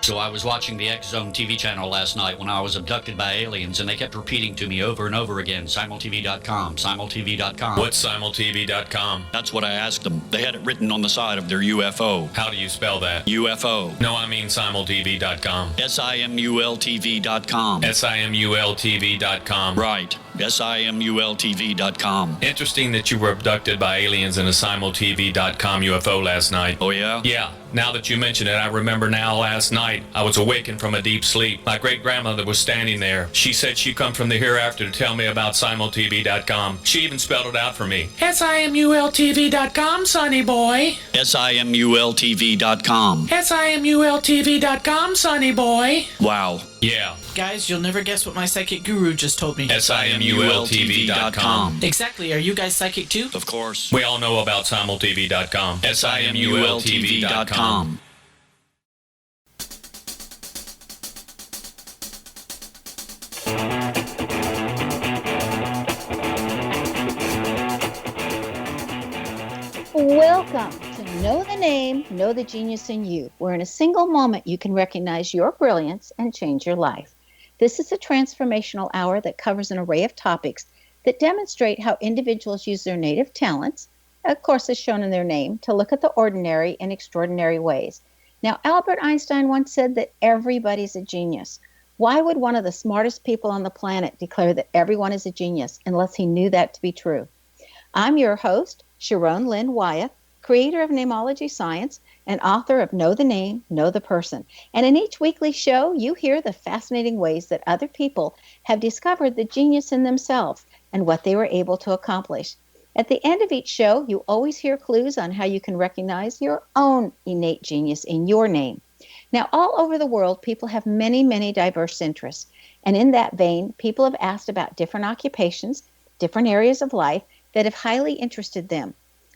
So I was watching the X Zone TV channel last night when I was abducted by aliens, and they kept repeating to me over and over again, simultv.com, simultv.com. What's simultv.com? That's what I asked them. They had it written on the side of their UFO. How do you spell that? UFO. No, I mean simultv.com. simultv.com. simultv.com. Right. simultv.com. Interesting that you were abducted by aliens in a simultv.com UFO last night. Oh, yeah? Yeah. Now that you mention it, I remember now last night I was awakened from a deep sleep. My great-grandmother was standing there. She said she'd come from the hereafter to tell me about simultv.com. She even spelled it out for me. simultv.com, sonny boy. simultv.com. simultv.com, sonny boy. Wow. Yeah. Guys, you'll never guess what my psychic guru just told me. simultv.com. Exactly. Are you guys psychic too? Of course. We all know about simultv.com. simultv.com. Welcome to Know the Name, Know the Genius in You, where in a single moment you can recognize your brilliance and change your life. This is a transformational hour that covers an array of topics that demonstrate how individuals use their native talents, of course as shown in their name, to look at the ordinary in extraordinary ways. Now, Albert Einstein once said that everybody's a genius. Why would one of the smartest people on the planet declare that everyone is a genius unless he knew that to be true? I'm your host, Sharon Lynn Wyeth, creator of Namology Science and author of Know the Name, Know the Person. And in each weekly show, you hear the fascinating ways that other people have discovered the genius in themselves and what they were able to accomplish. At the end of each show, you always hear clues on how you can recognize your own innate genius in your name. Now, all over the world, people have many, many diverse interests. And in that vein, people have asked about different occupations, different areas of life that have highly interested them.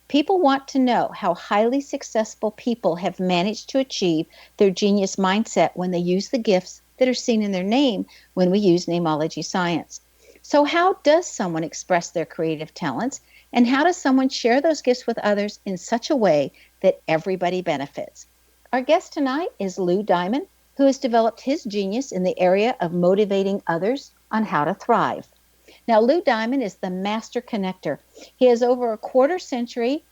People want to know how highly successful people have managed to achieve their genius mindset when they use the gifts that are seen in their name when we use Namology Science. So how does someone express their creative talents, and how does someone share those gifts with others in such a way that everybody benefits? Our guest tonight is Lou Diamond, who has developed his genius in the area of motivating others on how to thrive. Now, Lou Diamond is the master connector. He has over a quarter century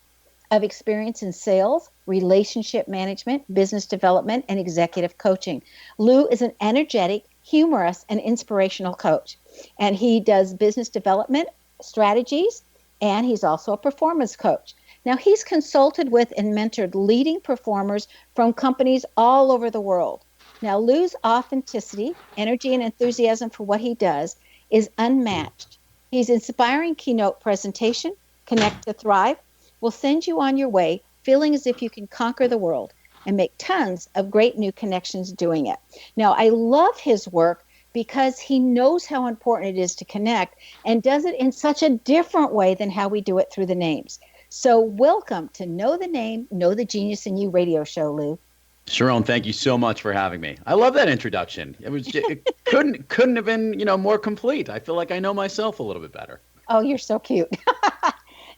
of experience in sales, relationship management, business development, and executive coaching. Lou is an energetic, humorous, and inspirational coach. And he does business development strategies, and he's also a performance coach. Now, he's consulted with and mentored leading performers from companies all over the world. Now, Lou's authenticity, energy, and enthusiasm for what he does is unmatched. His inspiring keynote presentation, Connect to Thrive, will send you on your way feeling as if you can conquer the world and make tons of great new connections doing it. Now, I love his work because he knows how important it is to connect and does it in such a different way than how we do it through the names. So welcome to Know the Name, Know the Genius in You radio show, Lou. Sharon, thank you so much for having me. I love that introduction. It couldn't have been, more complete. I feel like I know myself a little bit better. Oh, you're so cute.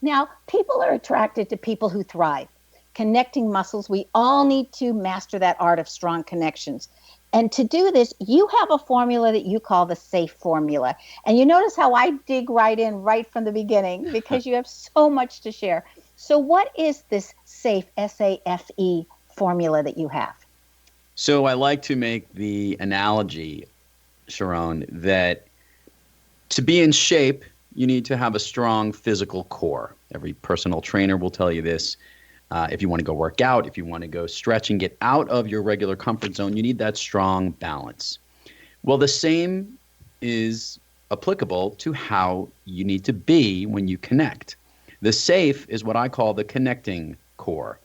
Now, people are attracted to people who thrive. Connecting muscles, we all need to master that art of strong connections. And to do this, you have a formula that you call the SAFE formula. And you notice how I dig right in right from the beginning because you have so much to share. So what is this SAFE, S-A-F-E formula that you have? So I like to make the analogy, Sharon, that to be in shape, you need to have a strong physical core. Every personal trainer will tell you this. If you want to go work out, if you want to go stretch and get out of your regular comfort zone, you need that strong balance. Well, the same is applicable to how you need to be when you connect. The SAFE is what I call the connecting core.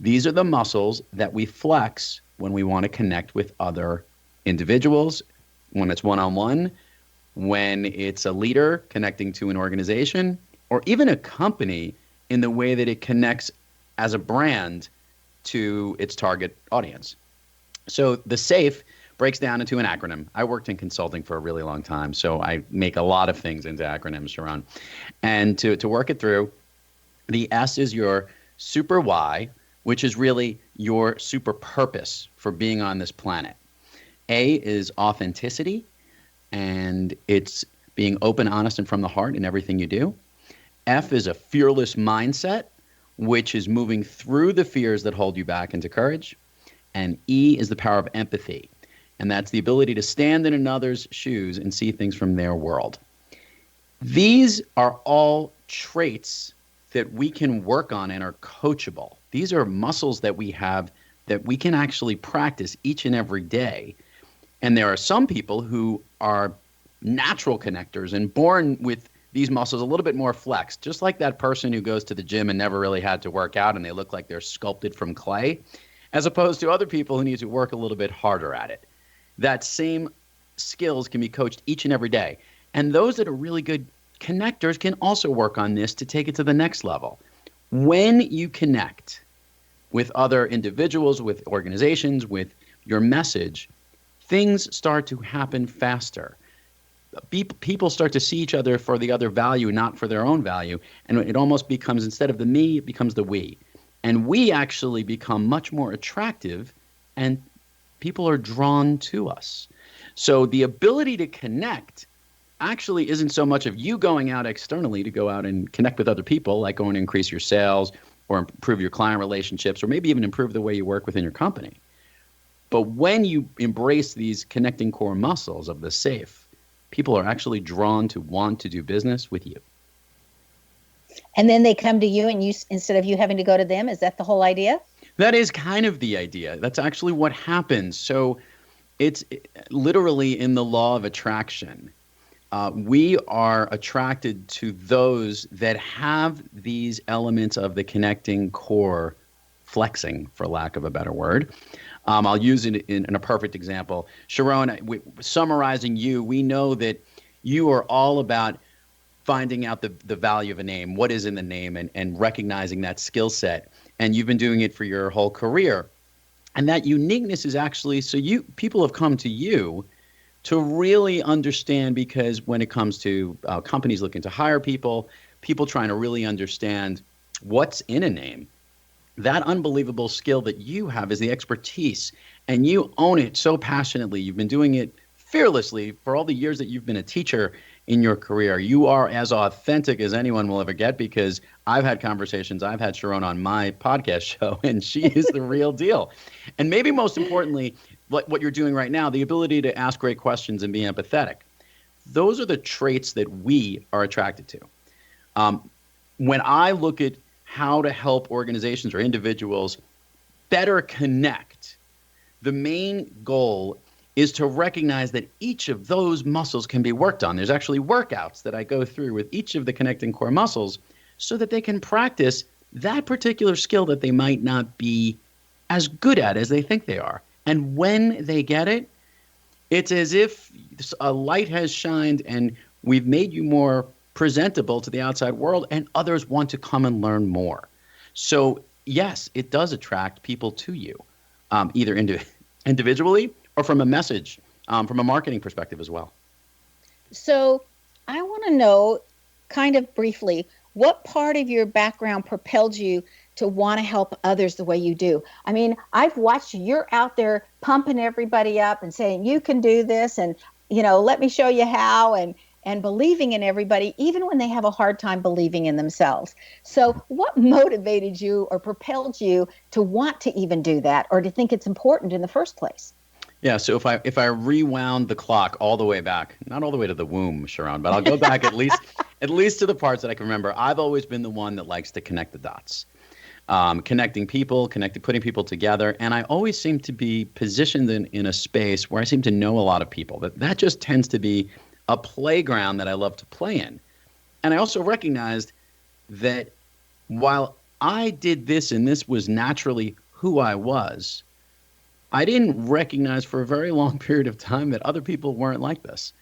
These are the muscles that we flex when we want to connect with other individuals, when it's one-on-one, when it's a leader connecting to an organization, or even a company in the way that it connects as a brand to its target audience. So the SAFE breaks down into an acronym. I worked in consulting for a really long time, so I make a lot of things into acronyms, Sharon. And to work it through, the S is your super why, which is really your super purpose for being on this planet. A is authenticity, and it's being open, honest, and from the heart in everything you do. F is a fearless mindset, which is moving through the fears that hold you back into courage. And E is the power of empathy, and that's the ability to stand in another's shoes and see things from their world. These are all traits that we can work on and are coachable. These are muscles that we have that we can actually practice each and every day. And there are some people who are natural connectors and born with these muscles a little bit more flexed, just like that person who goes to the gym and never really had to work out and they look like they're sculpted from clay, as opposed to other people who need to work a little bit harder at it. That same skills can be coached each and every day. And those that are really good connectors can also work on this to take it to the next level. When you connect with other individuals, with organizations, with your message, things start to happen faster. People start to see each other for the other value, not for their own value. And it almost becomes, instead of the me, it becomes the we. And we actually become much more attractive, and people are drawn to us. So the ability to connect actually isn't so much of you going out externally to go out and connect with other people, like going to increase your sales or improve your client relationships, or maybe even improve the way you work within your company. But when you embrace these connecting core muscles of the safe, people are actually drawn to want to do business with you. And then they come to you, and you, instead of you having to go to them, is that the whole idea? That is kind of the idea. That's actually what happens. So it's literally in the law of attraction. We are attracted to those that have these elements of the connecting core flexing, for lack of a better word. I'll use it in a perfect example. Sharon, summarizing you, we know that you are all about finding out the value of a name, what is in the name, and recognizing that skill set. And you've been doing it for your whole career. And that uniqueness is actually, so people have come to you to really understand, because when it comes to companies looking to hire people, people trying to really understand what's in a name, that unbelievable skill that you have is the expertise, and you own it so passionately. You've been doing it fearlessly for all the years that you've been a teacher in your career. You are as authentic as anyone will ever get, because I've had conversations. I've had Sharon on my podcast show, and she is the real deal. And maybe most importantly, what you're doing right now, the ability to ask great questions and be empathetic. Those are the traits that we are attracted to. When I look at how to help organizations or individuals better connect, the main goal is to recognize that each of those muscles can be worked on. There's actually workouts that I go through with each of the connecting core muscles so that they can practice that particular skill that they might not be as good at as they think they are. And when they get it, it's as if a light has shined and we've made you more presentable to the outside world, and others want to come and learn more. So yes, it does attract people to you, either individually or from a message, from a marketing perspective as well. So I want to know, kind of briefly, what part of your background propelled you to want to help others the way you do? I mean, I've watched you. You're out there pumping everybody up and saying, you can do this, and, let me show you how, and believing in everybody, even when they have a hard time believing in themselves. So what motivated you or propelled you to want to even do that, or to think it's important in the first place? Yeah, so if I rewound the clock all the way back, not all the way to the womb, Sharon, but I'll go back at least to the parts that I can remember. I've always been the one that likes to connect the dots. Connecting people, putting people together. And I always seem to be positioned in a space where I seem to know a lot of people. That just tends to be a playground that I love to play in. And I also recognized that while I did this and this was naturally who I was, I didn't recognize for a very long period of time that other people weren't like this,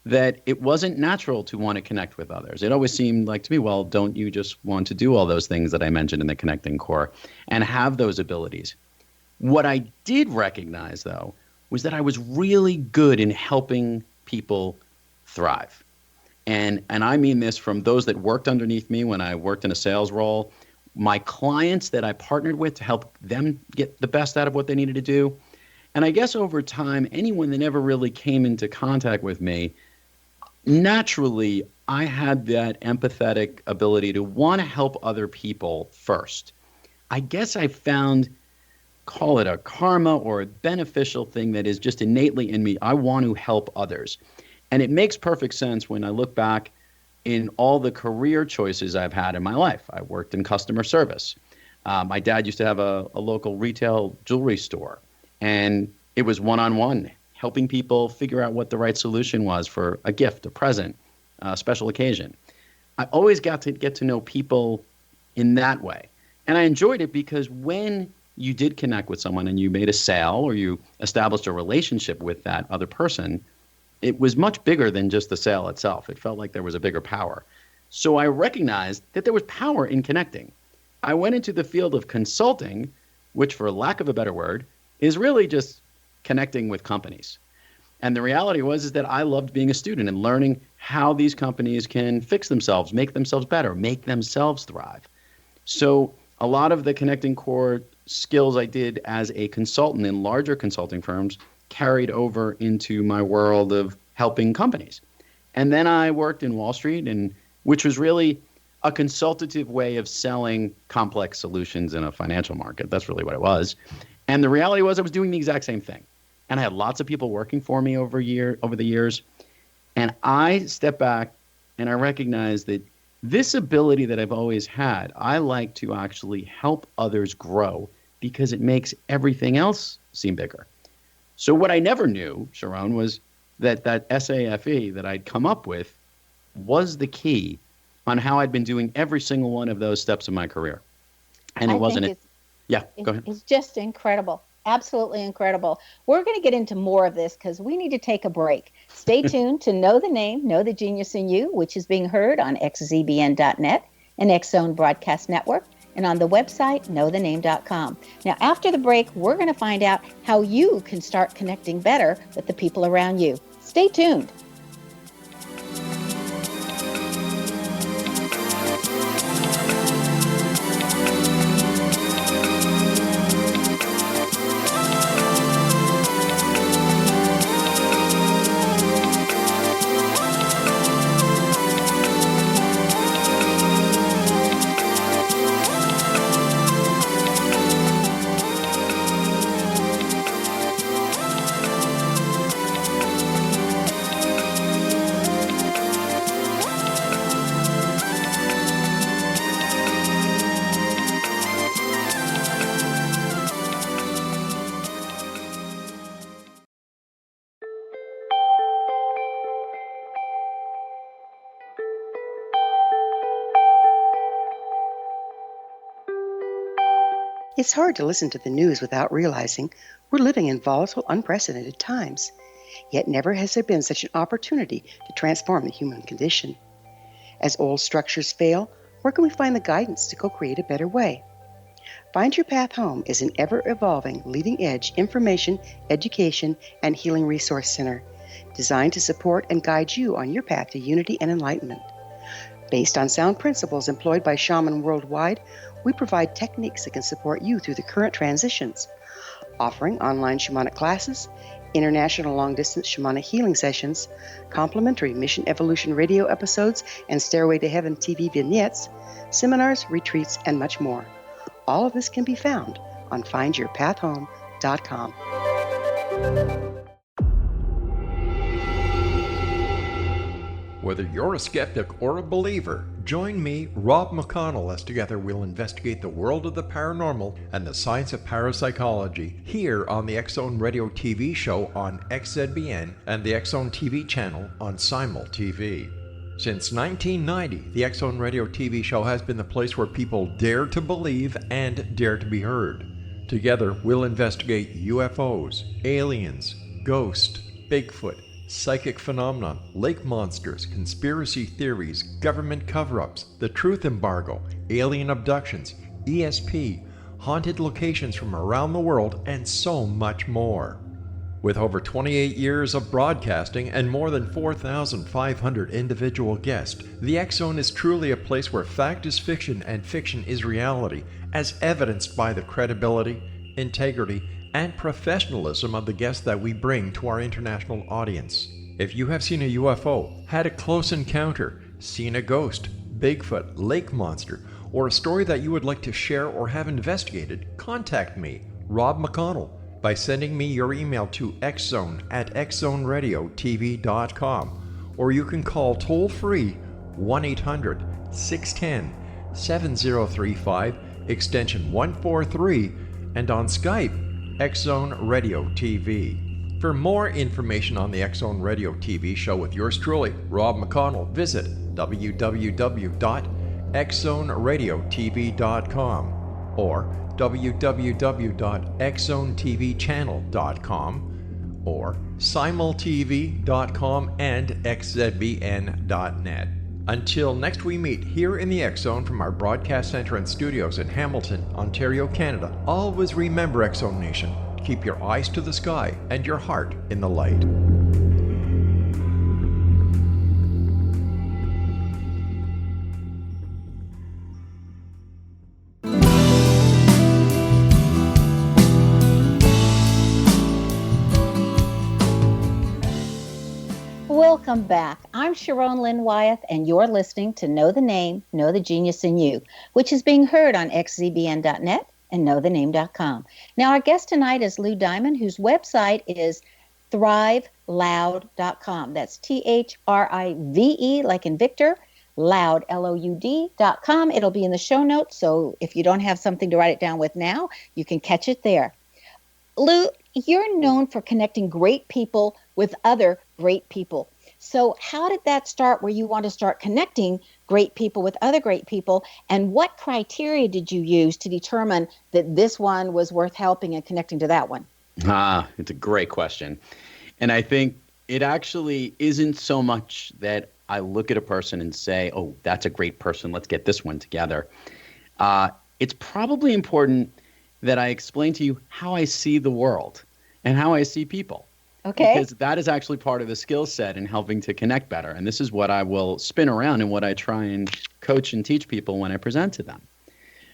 that it wasn't natural to want to connect with others. It always seemed like to me, well, don't you just want to do all those things that I mentioned in the connecting core and have those abilities? What I did recognize, though, was that I was really good in helping people thrive. And I mean this from those that worked underneath me when I worked in a sales role. my clients that I partnered with to help them get the best out of what they needed to do. And I guess over time, anyone that never really came into contact with me, naturally, I had that empathetic ability to want to help other people first. I guess I found, call it a karma or a beneficial thing that is just innately in me. I want to help others. And it makes perfect sense when I look back in all the career choices I've had in my life. I worked in customer service. My dad used to have a local retail jewelry store, and it was one-on-one, helping people figure out what the right solution was for a gift, a present, a special occasion. I always got to get to know people in that way. And I enjoyed it because when you did connect with someone and you made a sale or you established a relationship with that other person, it was much bigger than just the sale itself. It felt like there was a bigger power. So I recognized that there was power in connecting. I went into the field of consulting, which, for lack of a better word, is really just connecting with companies. And the reality was that I loved being a student and learning how these companies can fix themselves, make themselves better, make themselves thrive. So a lot of the connecting core skills I did as a consultant in larger consulting firms carried over into my world of helping companies. And then I worked in Wall Street, which was really a consultative way of selling complex solutions in a financial market. That's really what it was. And the reality was I was doing the exact same thing. And I had lots of people working for me over the years. And I stepped back and I recognized that this ability that I've always had, I like to actually help others grow because it makes everything else seem bigger. So what I never knew, Sharon, was that SAFE that I'd come up with was the key on how I'd been doing every single one of those steps of my career. And it wasn't it. Yeah, go ahead. It's just incredible. Absolutely incredible. We're going to get into more of this because we need to take a break. Stay tuned to Know the Name, Know the Genius in You, which is being heard on xzbn.net and X-Zone Broadcast Network, and on the website, knowthename.com. Now, after the break, we're going to find out how you can start connecting better with the people around you. Stay tuned. It's hard to listen to the news without realizing we're living in volatile, unprecedented times. Yet never has there been such an opportunity to transform the human condition. As old structures fail, where can we find the guidance to co-create a better way? Find Your Path Home is an ever-evolving, leading-edge information, education, and healing resource center designed to support and guide you on your path to unity and enlightenment. Based on sound principles employed by shamans worldwide, we provide techniques that can support you through the current transitions, offering online shamanic classes, international long-distance shamanic healing sessions, complimentary Mission Evolution radio episodes and Stairway to Heaven TV vignettes, seminars, retreats, and much more. All of this can be found on findyourpathhome.com. Whether you're a skeptic or a believer, join me, Rob McConnell, as together we'll investigate the world of the paranormal and the science of parapsychology here on the X-Zone Radio TV show on XZBN and the X-Zone TV channel on Simul TV. Since 1990, the X-Zone Radio TV show has been the place where people dare to believe and dare to be heard. Together, we'll investigate UFOs, aliens, ghosts, Bigfoot, psychic phenomenon, lake monsters, conspiracy theories, government cover-ups, the truth embargo, alien abductions, ESP, haunted locations from around the world, and so much more. With over 28 years of broadcasting and more than 4,500 individual guests, the X Zone is truly a place where fact is fiction and fiction is reality, as evidenced by the credibility, integrity, and professionalism of the guests that we bring to our international audience. If you have seen a UFO, had a close encounter, seen a ghost, Bigfoot, lake monster, or a story that you would like to share or have investigated, contact me, Rob McConnell, by sending me your email to xzone@xzoneradiotv.com, or you can call toll-free 1-800-610-7035, extension 143, and on Skype, X Zone Radio TV. For more information on the X Zone Radio TV show with yours truly, Rob McConnell, visit www.xzoneradiotv.com or www.xzonetvchannel.com or simultv.com and xzbn.net. Until next we meet here in the X Zone from our broadcast center and studios in Hamilton, Ontario, Canada, always remember, X Zone Nation, keep your eyes to the sky and your heart in the light. Welcome back. I'm Sharon Lynn Wyeth, and you're listening to Know the Name, Know the Genius in You, which is being heard on xzbn.net and knowthename.com. Now, our guest tonight is Lou Diamond, whose website is thriveloud.com. That's THRIVE, like in Victor, loud, LOUD.com. It'll be in the show notes, so if you don't have something to write it down with now, you can catch it there. Lou, you're known for connecting great people with other great people. So how did that start where you want to start connecting great people with other great people? And what criteria did you use to determine that this one was worth helping and connecting to that one? It's a great question. And I think it actually isn't so much that I look at a person and say, oh, that's a great person, let's get this one together. It's probably important that I explain to you how I see the world and how I see people. Okay. Because that is actually part of the skill set in helping to connect better. And this is what I will spin around and what I try and coach and teach people when I present to them.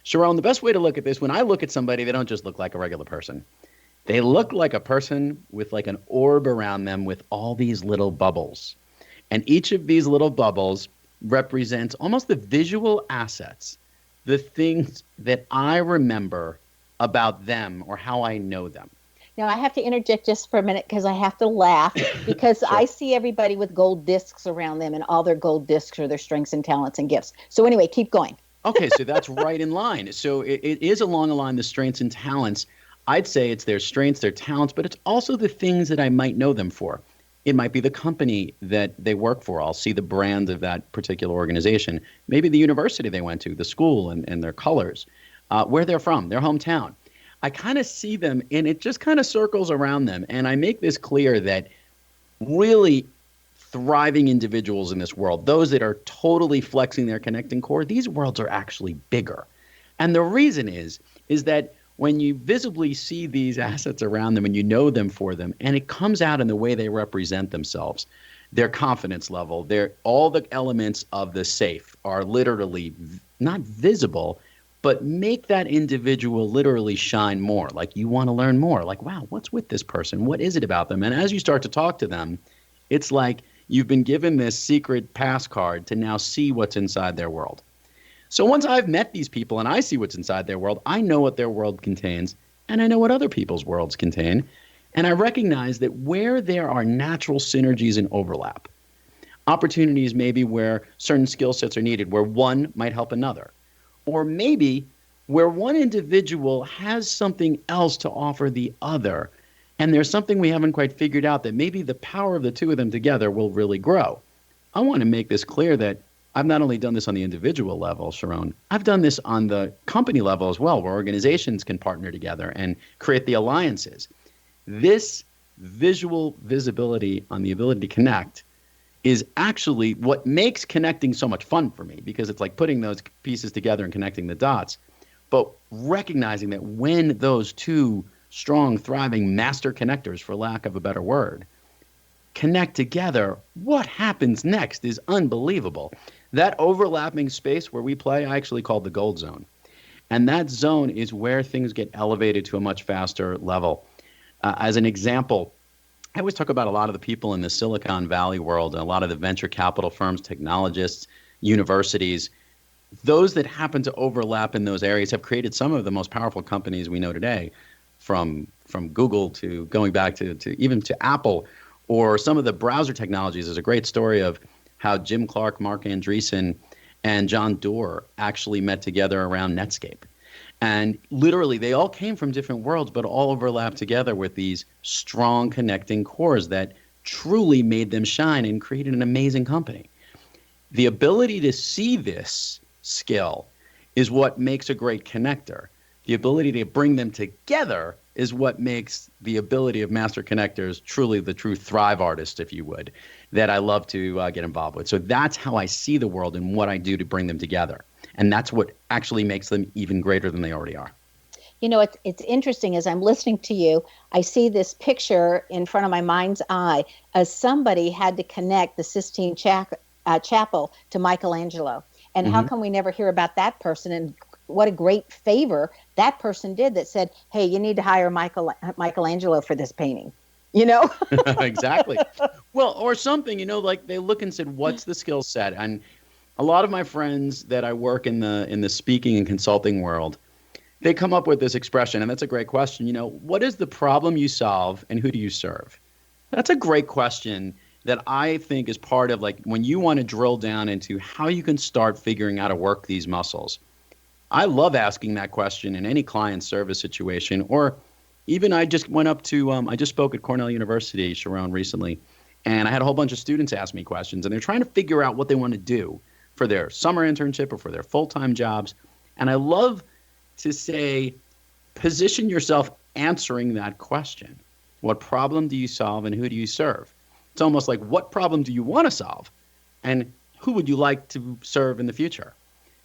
Sharon, the best way to look at this, when I look at somebody, they don't just look like a regular person. They look like a person with like an orb around them with all these little bubbles. And each of these little bubbles represents almost the visual assets, the things that I remember about them or how I know them. Now, I have to interject just for a minute because I have to laugh because Sure. I see everybody with gold discs around them, and all their gold discs are their strengths and talents and gifts. So anyway, keep going. Okay, so that's right in line. So it is along the line, the strengths and talents. I'd say it's their strengths, their talents, but it's also the things that I might know them for. It might be the company that they work for. I'll see the brand of that particular organization. Maybe the university they went to, the school and their colors, where they're from, their hometown. I kind of see them, and it just kind of circles around them. And I make this clear that really thriving individuals in this world, those that are totally flexing their connecting core, these worlds are actually bigger. And the reason is that when you visibly see these assets around them and you know them for them, and it comes out in the way they represent themselves, their confidence level, all the elements of the safe are literally not visible, but make that individual literally shine more. Like you want to learn more. Like, wow, what's with this person? What is it about them? And as you start to talk to them, it's like you've been given this secret pass card to now see what's inside their world. So once I've met these people and I see what's inside their world, I know what their world contains, and I know what other people's worlds contain. And I recognize that where there are natural synergies and overlap, opportunities maybe where certain skill sets are needed, where one might help another. Or maybe where one individual has something else to offer the other, and there's something we haven't quite figured out that maybe the power of the two of them together will really grow. I want to make this clear that I've not only done this on the individual level, Sharon, I've done this on the company level as well, where organizations can partner together and create the alliances. This visual visibility on the ability to connect is actually what makes connecting so much fun for me, because it's like putting those pieces together and connecting the dots. But recognizing that when those two strong, thriving master connectors, for lack of a better word, connect together, what happens next is unbelievable. That overlapping space where we play, I actually call the gold zone. And that zone is where things get elevated to a much faster level. As an example, I always talk about a lot of the people in the Silicon Valley world, and a lot of the venture capital firms, technologists, universities. Those that happen to overlap in those areas have created some of the most powerful companies we know today, from Google to going back to even to Apple, or some of the browser technologies. There's a great story of how Jim Clark, Mark Andreessen, and John Doerr actually met together around Netscape. And literally, they all came from different worlds, but all overlapped together with these strong connecting cores that truly made them shine and created an amazing company. The ability to see this skill is what makes a great connector. The ability to bring them together is what makes the ability of master connectors truly the true thrive artist, if you would, that I love to get involved with. So that's how I see the world and what I do to bring them together. And that's what actually makes them even greater than they already are. You know, it's interesting as I'm listening to you, I see this picture in front of my mind's eye as somebody had to connect the Sistine Chapel to Michelangelo. And how come we never hear about that person? And what a great favor that person did that said, hey, you need to hire Michelangelo for this painting, you know? Exactly. Well, or something, you know, like they look and said, what's the skill set? And a lot of my friends that I work in the speaking and consulting world, they come up with this expression, and that's a great question. You know, what is the problem you solve and who do you serve? That's a great question that I think is part of, like, when you want to drill down into how you can start figuring out how to work these muscles. I love asking that question in any client service situation, or even I just went up to, I just spoke at Cornell University, Sharon, recently, and I had a whole bunch of students ask me questions, and they're trying to figure out what they want to do for their summer internship or for their full-time jobs. And I love to say, position yourself answering that question. What problem do you solve and who do you serve? It's almost like, what problem do you want to solve and who would you like to serve in the future?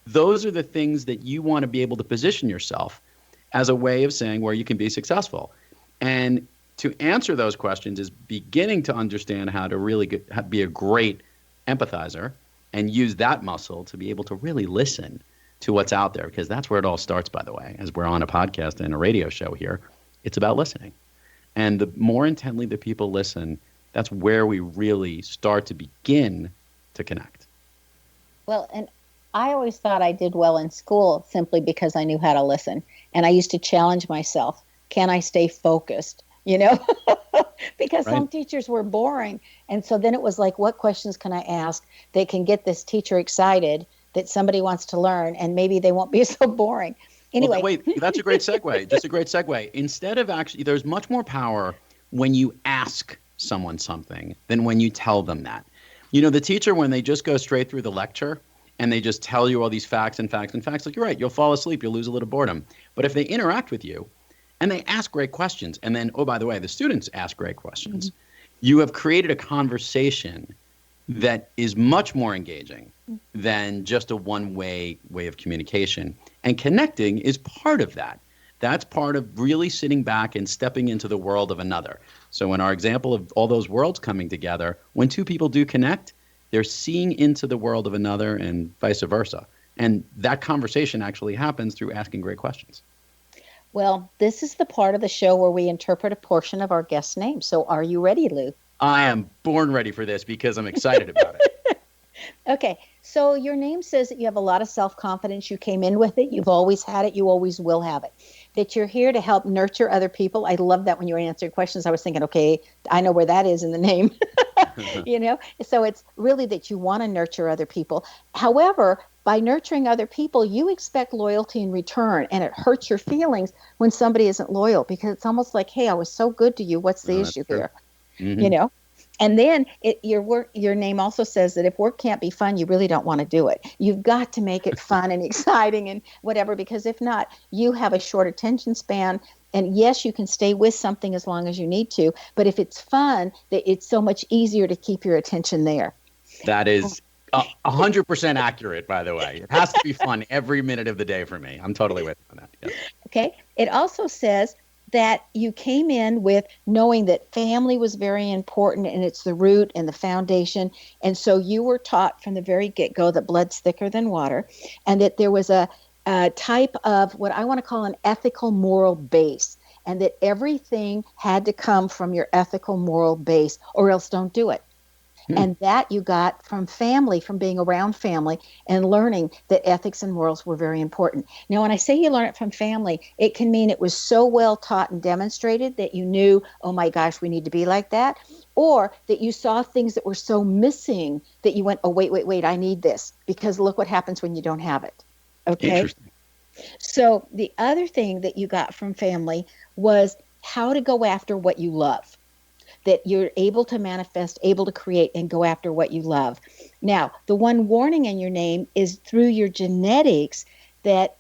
Those are the things that you want to be able to position yourself as a way of saying where you can be successful. And to answer those questions is beginning to understand how to really be a great empathizer and use that muscle to be able to really listen to what's out there, because that's where it all starts, by the way. As we're on a podcast and a radio show here, it's about listening. And the more intently the people listen, that's where we really start to begin to connect. Well, and I always thought I did well in school simply because I knew how to listen. And I used to challenge myself. Can I stay focused? You know, because some teachers were boring. And so then it was like, what questions can I ask that can get this teacher excited that somebody wants to learn, and maybe they won't be so boring. Anyway. Well, wait, that's a great segue. Just a great segue. Instead of actually, there's much more power when you ask someone something than when you tell them that. You know, the teacher, when they just go straight through the lecture and they just tell you all these facts and facts and facts, like, you're right, you'll fall asleep, you'll lose a little boredom. But if they interact with you and they ask great questions, and then, oh, by the way, the students ask great questions, you have created a conversation that is much more engaging than just a one-way way of communication. And connecting is part of that. That's part of really sitting back and stepping into the world of another. So in our example of all those worlds coming together, when two people do connect, they're seeing into the world of another and vice versa. And that conversation actually happens through asking great questions. Well, this is the part of the show where we interpret a portion of our guest's name. So are you ready, Lou? I am born ready for this because I'm excited about it. Okay, so your name says that you have a lot of self-confidence. You came in with it. You've always had it. You always will have it. That you're here to help nurture other people. I love that when you were answering questions, I was thinking, okay, I know where that is in the name. You know, so it's really that you want to nurture other people. However, by nurturing other people, you expect loyalty in return, and it hurts your feelings when somebody isn't loyal, because it's almost like, hey, I was so good to you. What's the issue here? Mm-hmm. You know? And then your name also says that if work can't be fun, you really don't want to do it. You've got to make it fun and exciting and whatever, because if not, you have a short attention span. And yes, you can stay with something as long as you need to, but if it's fun, it's so much easier to keep your attention there. That is 100% accurate, by the way. It has to be fun every minute of the day for me. I'm totally with you on that. Yes. Okay. It also says that you came in with knowing that family was very important and it's the root and the foundation. And so you were taught from the very get-go that blood's thicker than water, and that there was a type of what I want to call an ethical moral base, and that everything had to come from your ethical moral base or else don't do it. And that you got from family, from being around family and learning that ethics and morals were very important. Now, when I say you learn it from family, it can mean it was so well taught and demonstrated that you knew, oh my gosh, we need to be like that. Or that you saw things that were so missing that you went, oh, wait, I need this. Because look what happens when you don't have it. Okay. Interesting. So the other thing that you got from family was how to go after what you love. That you're able to manifest, able to create, and go after what you love. Now, the one warning in your name is through your genetics that,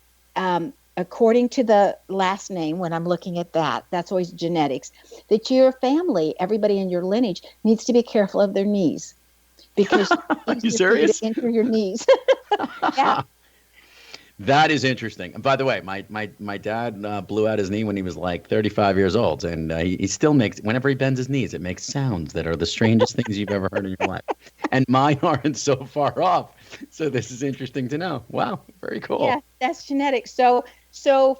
according to the last name, when I'm looking at that, that's always genetics, that your family, everybody in your lineage, needs to be careful of their knees. Because Are you serious? Enter your knees. Yeah. That is interesting. And by the way, my dad blew out his knee when he was like 35 years old, and he still makes, whenever he bends his knees, it makes sounds that are the strangest things you've ever heard in your life. And mine aren't so far off. So this is interesting to know. Wow, very cool. Yeah, that's genetics. So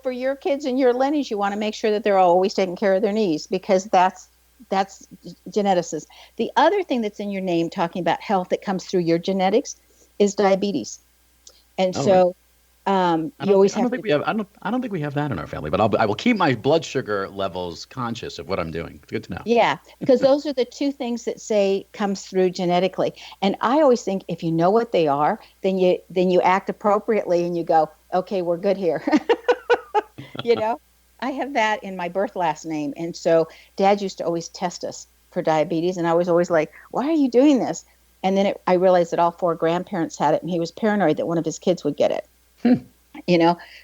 for your kids and your lineage, you want to make sure that they're always taking care of their knees, because that's geneticists. The other thing that's in your name, talking about health that comes through your genetics, is diabetes. And so. I don't think we have that in our family, but I will keep my blood sugar levels conscious of what I'm doing. It's good to know. Yeah, because those are the two things that say comes through genetically. And I always think if you know what they are, then you act appropriately and you go, okay, we're good here. I have that in my birth last name. And so Dad used to always test us for diabetes. And I was always like, why are you doing this? And then I realized that all 4 grandparents had it, and he was paranoid that one of his kids would get it.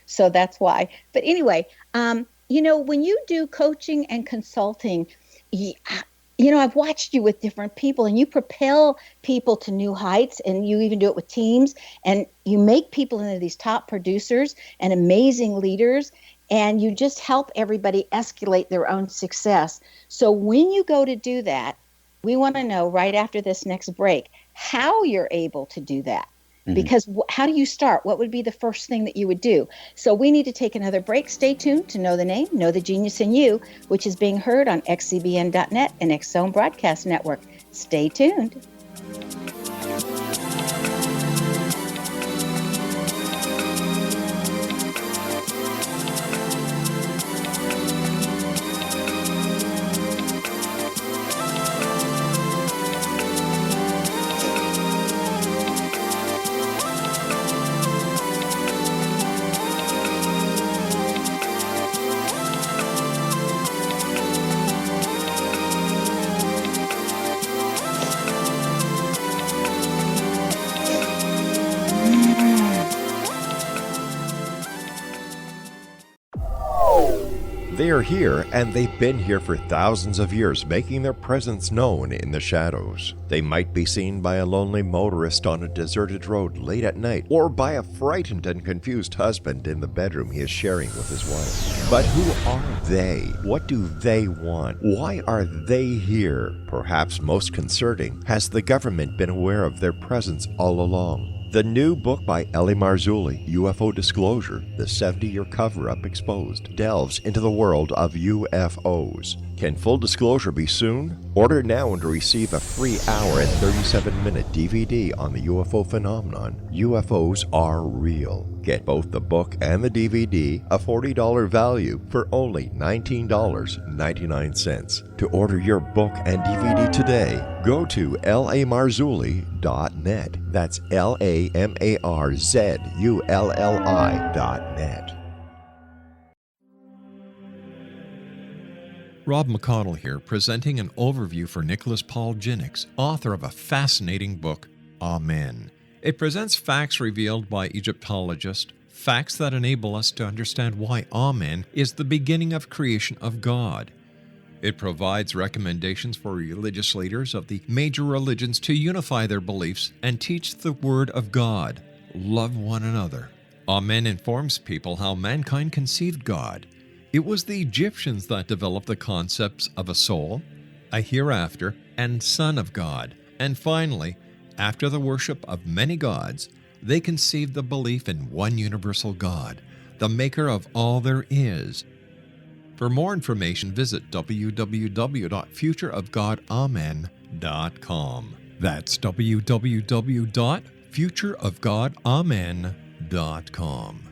So that's why. But anyway, when you do coaching and consulting, I've watched you with different people, and you propel people to new heights, and you even do it with teams, and you make people into these top producers and amazing leaders, and you just help everybody escalate their own success. So when you go to do that, we want to know right after this next break how you're able to do that. Because how do you start? What would be the first thing that you would do? So we need to take another break. Stay tuned to Know the Name, Know the Genius in You, which is being heard on xcbn.net and X-Zone Broadcast Network. Stay tuned. They are here, and they've been here for thousands of years, making their presence known in the shadows. They might be seen by a lonely motorist on a deserted road late at night, or by a frightened and confused husband in the bedroom he is sharing with his wife. But who are they? What do they want? Why are they here? Perhaps most concerning, has the government been aware of their presence all along? The new book by Ellie Marzulli, UFO Disclosure, the 70-year cover-up exposed, delves into the world of UFOs. Can full disclosure be soon? Order now and receive a free hour and 37-minute DVD on the UFO phenomenon. UFOs are real. Get both the book and the DVD, a $40 value, for only $19.99. To order your book and DVD today, go to lamarzulli.net. That's LAMARZULLI.net. Rob McConnell here, presenting an overview for Nicholas Paul Jennings, author of a fascinating book, Amen. It presents facts revealed by Egyptologists, facts that enable us to understand why Amen is the beginning of creation of God. It provides recommendations for religious leaders of the major religions to unify their beliefs and teach the Word of God. Love one another. Amen informs people how mankind conceived God. It was the Egyptians that developed the concepts of a soul, a hereafter, and Son of God. And finally, after the worship of many gods, they conceived the belief in one universal God, the maker of all there is. For more information, visit www.futureofgodamen.com. That's www.futureofgodamen.com.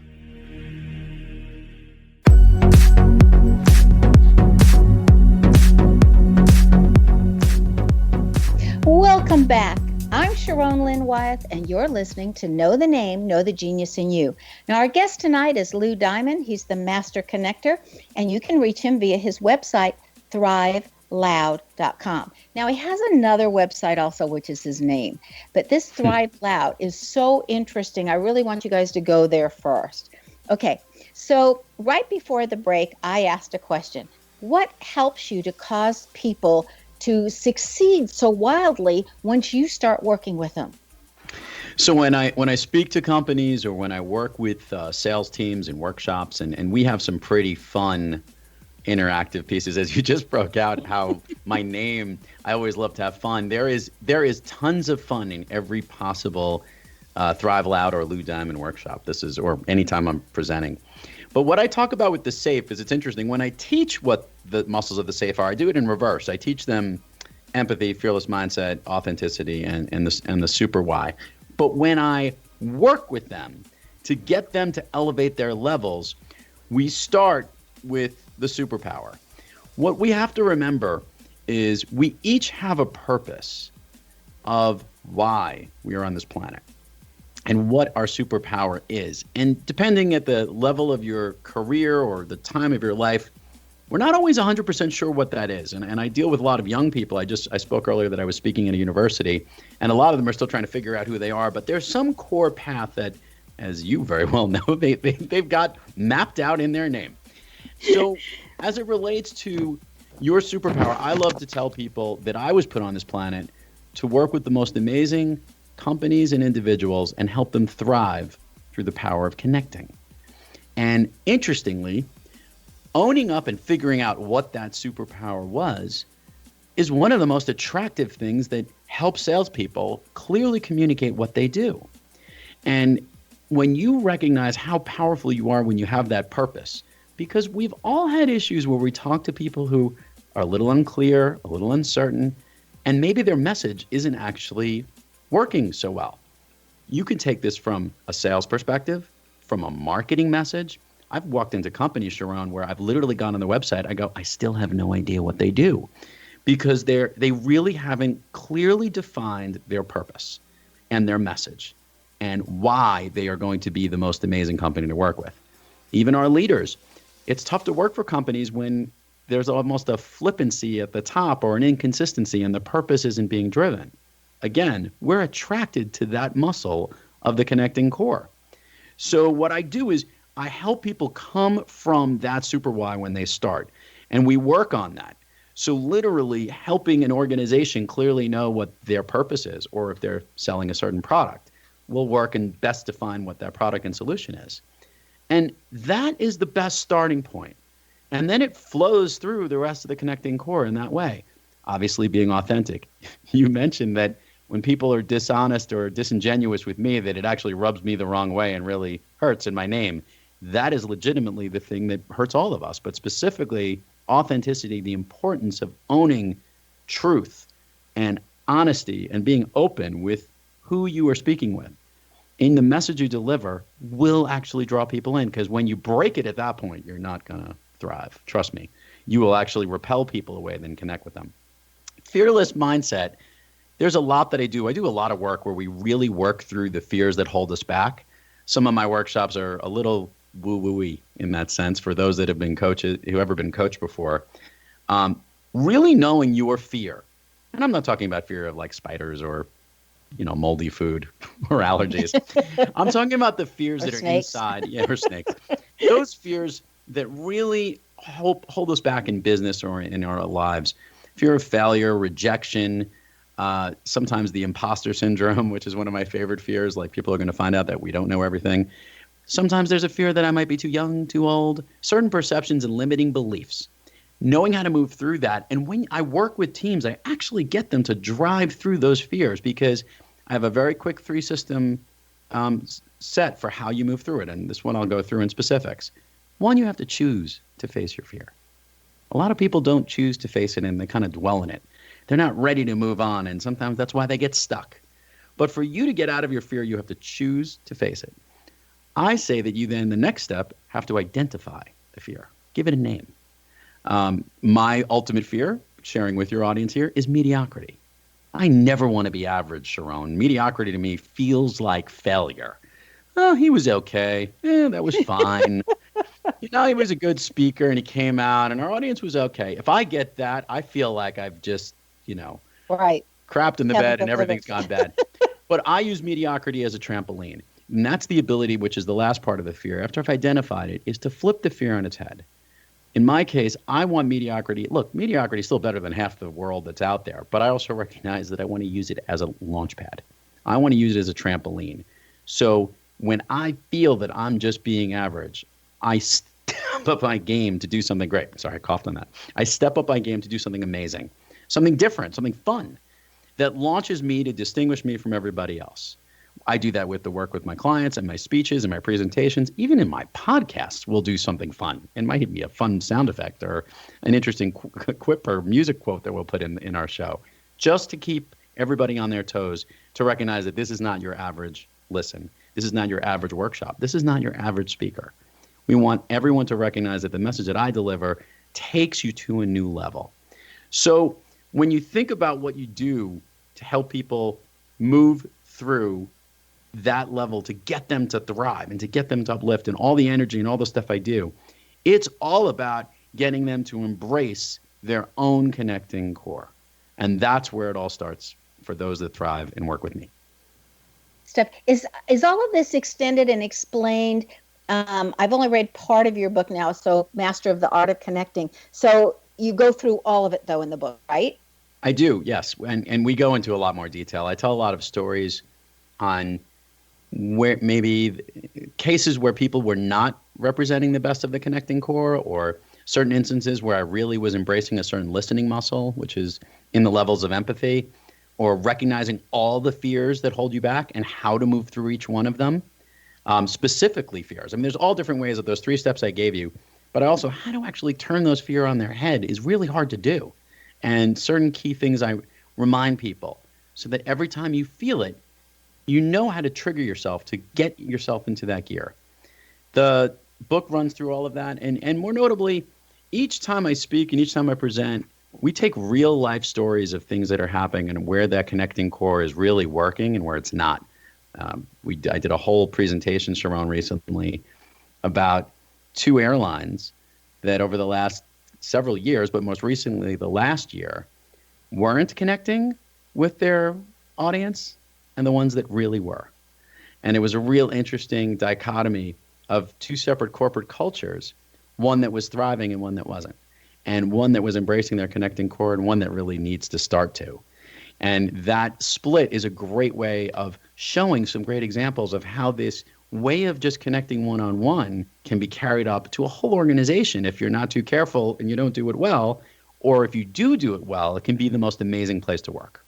Welcome back. I'm Sharon Lynn Wyeth, and you're listening to Know the Name, Know the Genius in You. Now, our guest tonight is Lou Diamond. He's the Master Connector, and you can reach him via his website, thriveloud.com. Now, he has another website also, which is his name. But this Thrive Loud is so interesting. I really want you guys to go there first. Okay, so right before the break, I asked a question. What helps you to cause people to succeed so wildly once you start working with them? So when I speak to companies or when I work with sales teams and workshops, and we have some pretty fun interactive pieces, as you just broke out how my name, I always love to have fun. There is tons of fun in every possible Thrive Loud or Lou Diamond workshop. Or anytime I'm presenting. But what I talk about with the SAFE is, it's interesting. When I teach what the muscles of the SAFE are, I do it in reverse. I teach them empathy, fearless mindset, authenticity, and the super why. But when I work with them to get them to elevate their levels, we start with the superpower. What we have to remember is we each have a purpose of why we are on this planet and what our superpower is. And depending at the level of your career or the time of your life, we're not always 100% sure what that is. And I deal with a lot of young people. I spoke earlier that I was speaking at a university, and a lot of them are still trying to figure out who they are. But there's some core path that, as you very well know, they've got mapped out in their name. So as it relates to your superpower, I love to tell people that I was put on this planet to work with the most amazing companies and individuals and help them thrive through the power of connecting. And interestingly, owning up and figuring out what that superpower was is one of the most attractive things that helps salespeople clearly communicate what they do. And when you recognize how powerful you are when you have that purpose, because we've all had issues where we talk to people who are a little unclear, a little uncertain, and maybe their message isn't actually working so well. You can take this from a sales perspective, from a marketing message. I've walked into companies, Sharon, where I've literally gone on the website. I go, I still have no idea what they do, because they really haven't clearly defined their purpose and their message and why they are going to be the most amazing company to work with. Even our leaders, it's tough to work for companies when there's almost a flippancy at the top or an inconsistency and the purpose isn't being driven. Again, we're attracted to that muscle of the connecting core. So what I do is I help people come from that super why when they start, and we work on that. So literally helping an organization clearly know what their purpose is, or if they're selling a certain product, we'll work and best define what that product and solution is. And that is the best starting point. And then it flows through the rest of the connecting core in that way. Obviously being authentic. You mentioned that when people are dishonest or disingenuous with me, that it actually rubs me the wrong way and really hurts in my name. That is legitimately the thing that hurts all of us, but specifically authenticity, the importance of owning truth and honesty and being open with who you are speaking with in the message you deliver will actually draw people in, because when you break it at that point, you're not going to thrive. Trust me. You will actually repel people away than connect with them. Fearless mindset. There's a lot that I do. I do a lot of work where we really work through the fears that hold us back. Some of my workshops are a little woo-woo-y in that sense for those that have been coaches, who ever been coached before. Really knowing your fear. And I'm not talking about fear of like spiders or, moldy food or allergies. I'm talking about the fears that snakes. Are inside, or snakes. Those fears that really hold us back in business or in our lives. Fear of failure, rejection, sometimes the imposter syndrome, which is one of my favorite fears, like people are going to find out that we don't know everything. Sometimes there's a fear that I might be too young, too old, certain perceptions and limiting beliefs. Knowing how to move through that. And when I work with teams, I actually get them to drive through those fears because I have a very quick 3-system set for how you move through it. And this one I'll go through in specifics. One, you have to choose to face your fear. A lot of people don't choose to face it and they kind of dwell in it. They're not ready to move on. And sometimes that's why they get stuck. But for you to get out of your fear, you have to choose to face it. I say that you then, the next step, have to identify the fear. Give it a name. My ultimate fear, sharing with your audience here, is mediocrity. I never want to be average, Sharon. Mediocrity to me feels like failure. Oh, he was okay. That was fine. He was a good speaker and he came out and our audience was okay. If I get that, I feel like I've just, right, crapped in the bed and everything's gone bad. But I use mediocrity as a trampoline. And that's the ability, which is the last part of the fear, after I've identified it, is to flip the fear on its head. In my case, I want mediocrity. Look, mediocrity is still better than half the world that's out there, but I also recognize that I want to use it as a launch pad. I want to use it as a trampoline. So when I feel that I'm just being average, I step up my game to do something great. Sorry, I coughed on that. I step up my game to do something amazing, something different, something fun that launches me to distinguish me from everybody else. I do that with the work with my clients and my speeches and my presentations. Even in my podcasts, we'll do something fun. It might be a fun sound effect or an interesting quip or music quote that we'll put in our show, just to keep everybody on their toes, to recognize that this is not your average listen. This is not your average workshop. This is not your average speaker. We want everyone to recognize that the message that I deliver takes you to a new level. So when you think about what you do to help people move through that level, to get them to thrive and to get them to uplift and all the energy and all the stuff I do, it's all about getting them to embrace their own connecting core. And that's where it all starts for those that thrive and work with me. Steph, is all of this extended and explained? I've only read part of your book now, so Master of the Art of Connecting. So you go through all of it, though, in the book, right? I do, yes. And we go into a lot more detail. I tell a lot of stories on where maybe cases where people were not representing the best of the connecting core, or certain instances where I really was embracing a certain listening muscle, which is in the levels of empathy, or recognizing all the fears that hold you back and how to move through each one of them. Specifically fears. I mean, there's all different ways of those 3 steps I gave you, but also how to actually turn those fear on their head is really hard to do. And certain key things I remind people so that every time you feel it, you know how to trigger yourself to get yourself into that gear. The book runs through all of that. And more notably, each time I speak and each time I present, we take real life stories of things that are happening and where that connecting core is really working and where it's not. I did a whole presentation, Sharon, recently about 2 airlines that over the last several years, but most recently the last year, weren't connecting with their audience and the ones that really were. And it was a real interesting dichotomy of 2 separate corporate cultures, one that was thriving and one that wasn't, and one that was embracing their connecting core and one that really needs to start to. And that split is a great way of showing some great examples of how this way of just connecting one-on-one can be carried up to a whole organization if you're not too careful and you don't do it well, or if you do it well, it can be the most amazing place to work.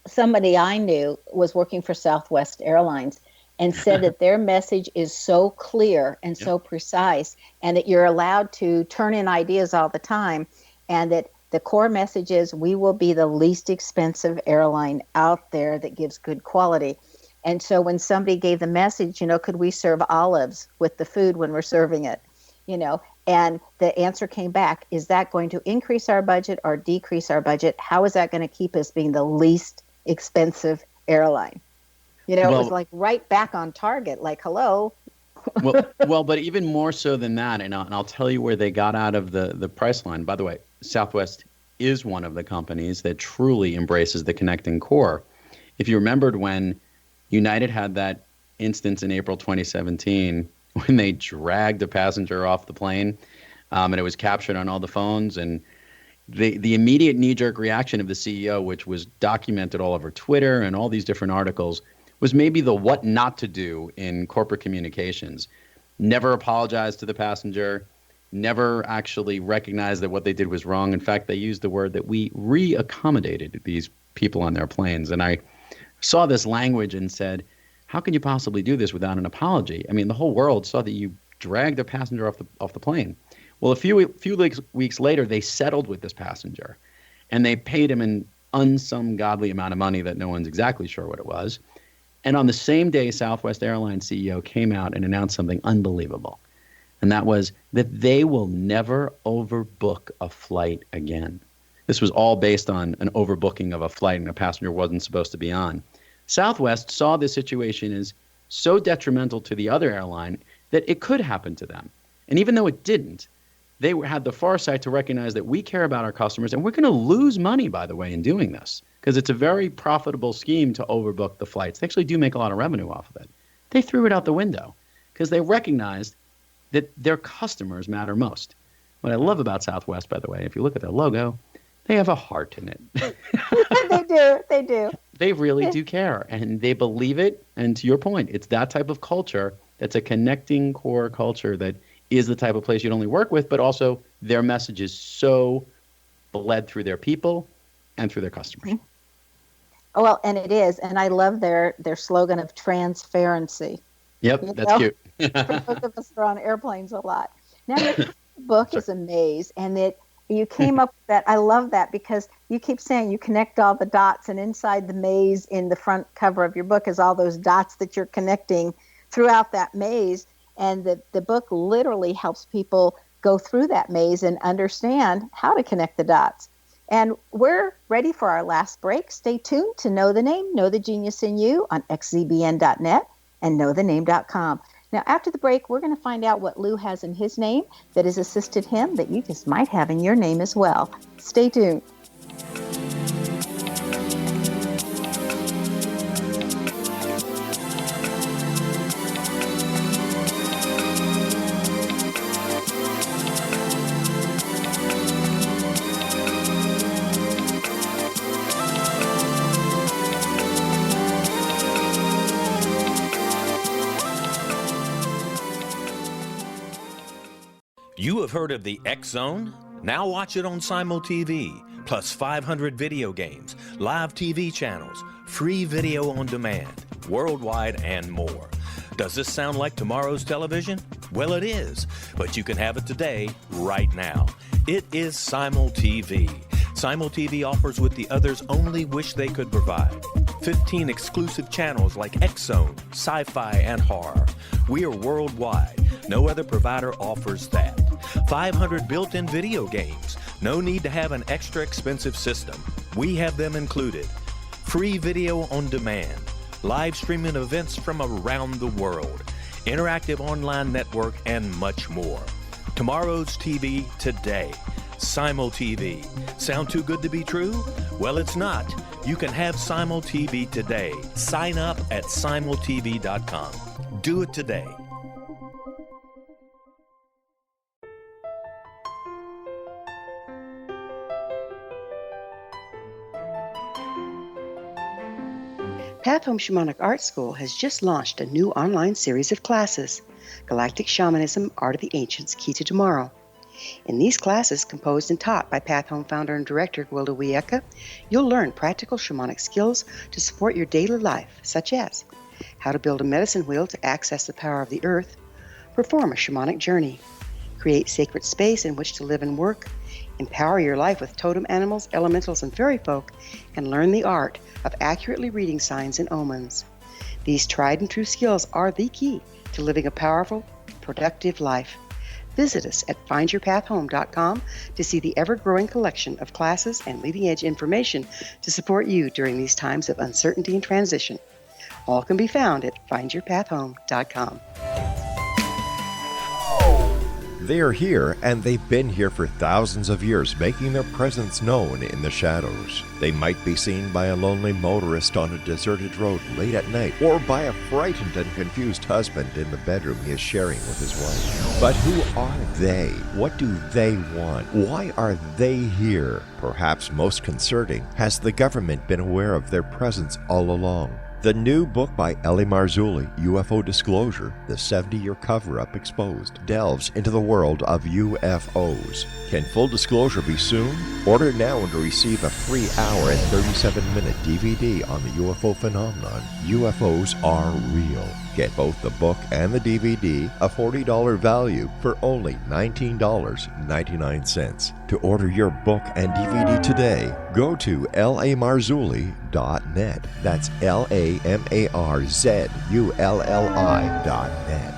Somebody I knew was working for Southwest Airlines and said that their message is so clear and so precise, and that you're allowed to turn in ideas all the time, and that the core message is we will be the least expensive airline out there that gives good quality. And so when somebody gave the message, could we serve olives with the food when we're serving it? And the answer came back, is that going to increase our budget or decrease our budget? How is that going to keep us being the least expensive airline? It was like right back on target, like, hello. well, but even more so than that, and I'll tell you where they got out of the price line. By the way, Southwest is one of the companies that truly embraces the connecting core. If you remembered when United had that instance in April 2017, when they dragged a passenger off the plane, and it was captured on all the phones, and the immediate knee-jerk reaction of the CEO, which was documented all over Twitter and all these different articles, was maybe the what not to do in corporate communications. Never apologize to the passenger, never actually recognize that what they did was wrong. In fact, they used the word that we re-accommodated these people on their planes. And I saw this language and said, how can you possibly do this without an apology? I mean, the whole world saw that you dragged a passenger off the plane. Well, a few weeks later, they settled with this passenger, and they paid him an unsum godly amount of money that no one's exactly sure what it was. And on the same day, Southwest Airlines CEO came out and announced something unbelievable. And that was that they will never overbook a flight again. This was all based on an overbooking of a flight and a passenger wasn't supposed to be on. Southwest saw this situation as so detrimental to the other airline that it could happen to them. And even though it didn't, they had the foresight to recognize that we care about our customers, and we're going to lose money, by the way, in doing this, because it's a very profitable scheme to overbook the flights. They actually do make a lot of revenue off of it. They threw it out the window because they recognized that their customers matter most. What I love about Southwest, by the way, if you look at their logo, they have a heart in it. They do. They really do care, and they believe it. And to your point, it's that type of culture that's a connecting core culture that is the type of place you'd only work with, but also their message is so bled through their people and through their customers. Oh, well, and it is. And I love their slogan of transparency. Yep, that's cute. Most of us are on airplanes a lot. Now, your book is a maze, and that you came up with that. I love that because you keep saying you connect all the dots, and inside the maze in the front cover of your book is all those dots that you're connecting throughout that maze. And the book literally helps people go through that maze and understand how to connect the dots. And we're ready for our last break. Stay tuned to Know the Name, Know the Genius in You on xzbn.net and knowthename.com. Now, after the break, we're going to find out what Lou has in his name that has assisted him that you just might have in your name as well. Stay tuned. You have heard of the X Zone? Now watch it on Simul TV, plus 500 video games, live TV channels, free video on demand, worldwide, and more. Does this sound like tomorrow's television? Well, it is, but you can have it today, right now. It is Simul TV. Simul TV offers what the others only wish they could provide. 15 exclusive channels like X Zone, sci-fi, and horror. We are worldwide. No other provider offers that. 500 built-in video games. No need to have an extra expensive system. We have them included. Free video on demand. Live streaming events from around the world. Interactive online network, and much more. Tomorrow's TV today. Simul TV. Sound too good to be true? Well, it's not. You can have Simul TV today. Sign up at simultv.com. Do it today. Path Home Shamanic Art School has just launched a new online series of classes, Galactic Shamanism, Art of the Ancients, Key to Tomorrow. In these classes, composed and taught by Path Home founder and director Gwilda Wiyaka, you'll learn practical shamanic skills to support your daily life, such as how to build a medicine wheel to access the power of the earth, perform a shamanic journey, create sacred space in which to live and work, empower your life with totem animals, elementals, and fairy folk, and learn the art of accurately reading signs and omens. These tried and true skills are the key to living a powerful, productive life. Visit us at findyourpathhome.com to see the ever-growing collection of classes and leading-edge information to support you during these times of uncertainty and transition. All can be found at findyourpathhome.com. They are here, and they've been here for thousands of years, making their presence known in the shadows. They might be seen by a lonely motorist on a deserted road late at night, or by a frightened and confused husband in the bedroom he is sharing with his wife. But who are they? What do they want? Why are they here? Perhaps most concerning, has the government been aware of their presence all along? The new book by Ellie Marzulli, UFO Disclosure, The 70-Year Cover-Up Exposed, delves into the world of UFOs. Can full disclosure be soon? Order now and receive a free hour and 37-minute DVD on the UFO phenomenon. UFOs are real. Get both the book and the DVD, a $40 value, for only $19.99. To order your book and DVD today, go to lamarzulli.net. That's LAMARZULLI.net.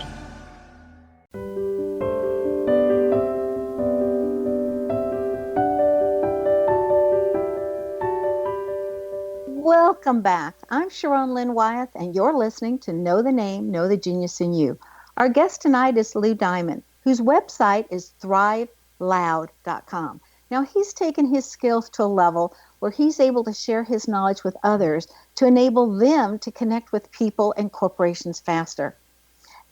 Welcome back. I'm Sharon Lynn Wyeth, and you're listening to Know the Name, Know the Genius in You. Our guest tonight is Lou Diamond, whose website is thriveloud.com. Now, he's taken his skills to a level where he's able to share his knowledge with others to enable them to connect with people and corporations faster.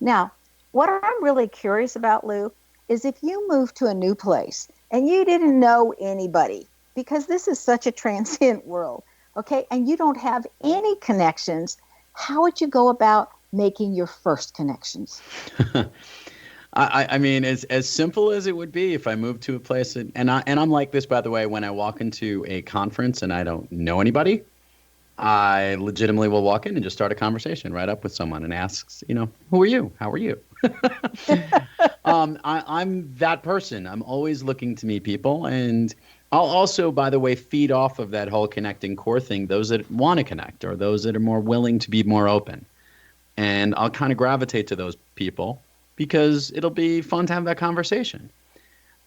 Now, what I'm really curious about, Lou, is if you move to a new place and you didn't know anybody, because this is such a transient world, okay, and you don't have any connections, how would you go about making your first connections? I mean, as simple as it would be if I moved to a place, and I'm like this, by the way, when I walk into a conference and I don't know anybody, I legitimately will walk in and just start a conversation right up with someone and ask, who are you? How are you? I'm that person. I'm always looking to meet people, and I'll also, by the way, feed off of that whole connecting core thing, those that want to connect or those that are more willing to be more open. And I'll kind of gravitate to those people because it'll be fun to have that conversation.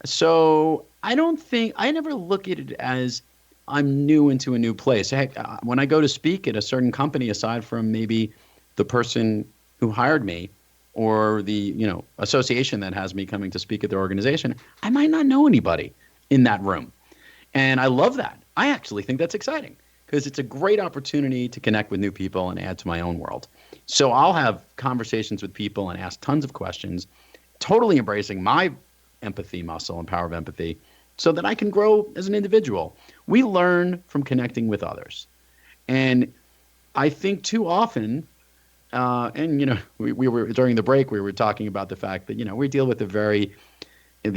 So I never look at it as I'm new into a new place. Heck, when I go to speak at a certain company, aside from maybe the person who hired me or the association that has me coming to speak at their organization, I might not know anybody in that room. And I love that. I actually think that's exciting because it's a great opportunity to connect with new people and add to my own world. So I'll have conversations with people and ask tons of questions, totally embracing my empathy muscle and power of empathy so that I can grow as an individual. We learn from connecting with others. And I think too often, we were during the break, we were talking about the fact that, we deal with the